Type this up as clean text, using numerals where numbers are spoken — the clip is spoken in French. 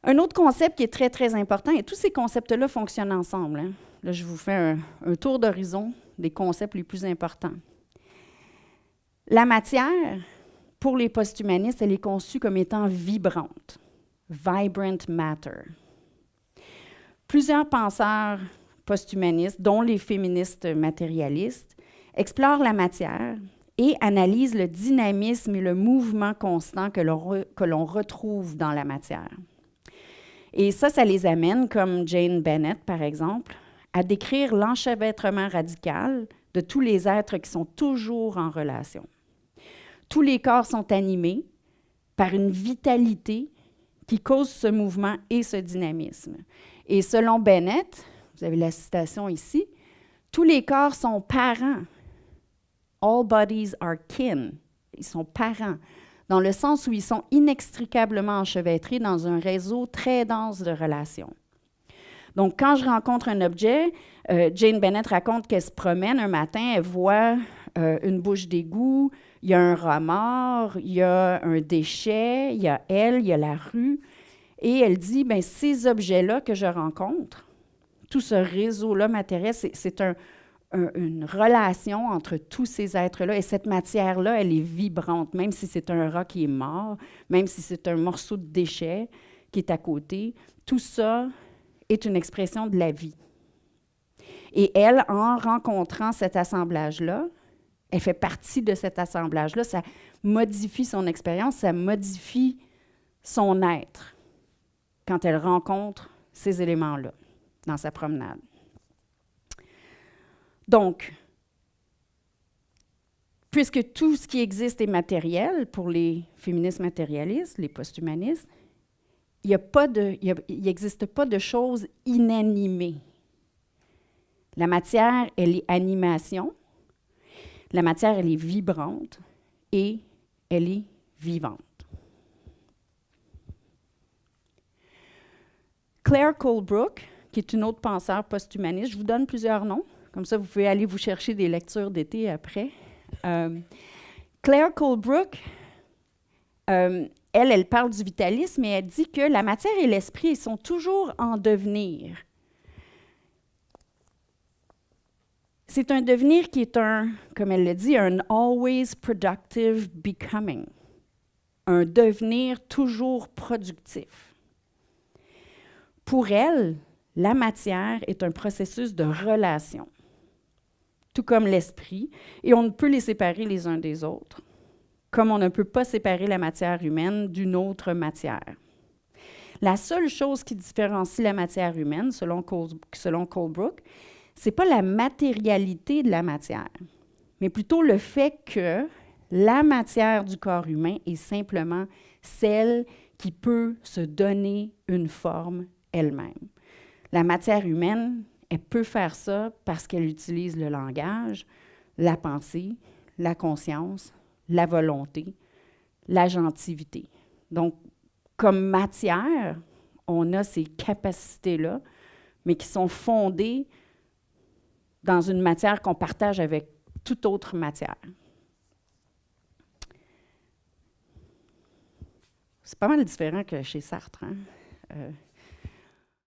Un autre concept qui est très, très important, et tous ces concepts-là fonctionnent ensemble, hein. Là, je vous fais un tour d'horizon des concepts les plus importants. La matière, pour les post-humanistes, elle est conçue comme étant vibrante. Vibrant matter. Plusieurs penseurs post-humanistes, dont les féministes matérialistes, explorent la matière et analysent le dynamisme et le mouvement constant que l'on retrouve dans la matière. Et ça les amène, comme Jane Bennett, par exemple, à décrire l'enchevêtrement radical de tous les êtres qui sont toujours en relation. Tous les corps sont animés par une vitalité qui cause ce mouvement et ce dynamisme. Et selon Bennett, vous avez la citation ici, tous les corps sont parents. All bodies are kin. Ils sont parents, dans le sens où ils sont inextricablement enchevêtrés dans un réseau très dense de relations. Donc, quand je rencontre un objet, Jane Bennett raconte qu'elle se promène un matin, elle voit une bouche d'égout, il y a un remords, il y a un déchet, il y a elle, il y a la rue. Et elle dit, bien, ces objets-là que je rencontre, tout ce réseau-là matériel, c'est une relation entre tous ces êtres-là. Et cette matière-là, elle est vibrante, même si c'est un rat qui est mort, même si c'est un morceau de déchet qui est à côté. Tout ça est une expression de la vie. Et elle, en rencontrant cet assemblage-là, elle fait partie de cet assemblage-là, ça modifie son expérience, ça modifie son être quand elle rencontre ces éléments-là dans sa promenade. Donc, puisque tout ce qui existe est matériel pour les féministes matérialistes, les post-humanistes, il n'existe pas de choses inanimées. La matière, elle est animation. La matière, elle est vibrante et elle est vivante. Claire Colebrook, qui est une autre penseure post-humaniste, je vous donne plusieurs noms, comme ça vous pouvez aller vous chercher des lectures d'été après. Claire Colebrook, elle parle du vitalisme et elle dit que la matière et l'esprit, ils sont toujours en devenir. C'est un devenir qui est comme elle le dit, un always productive becoming, un devenir toujours productif. Pour elle, la matière est un processus de relation, tout comme l'esprit, et on ne peut les séparer les uns des autres, comme on ne peut pas séparer la matière humaine d'une autre matière. La seule chose qui différencie la matière humaine, selon Colebrook, ce n'est pas la matérialité de la matière, mais plutôt le fait que la matière du corps humain est simplement celle qui peut se donner une forme elle-même. La matière humaine, elle peut faire ça parce qu'elle utilise le langage, la pensée, la conscience, la volonté, l'agentivité. Donc, comme matière, on a ces capacités-là, mais qui sont fondées dans une matière qu'on partage avec toute autre matière. C'est pas mal différent que chez Sartre, hein?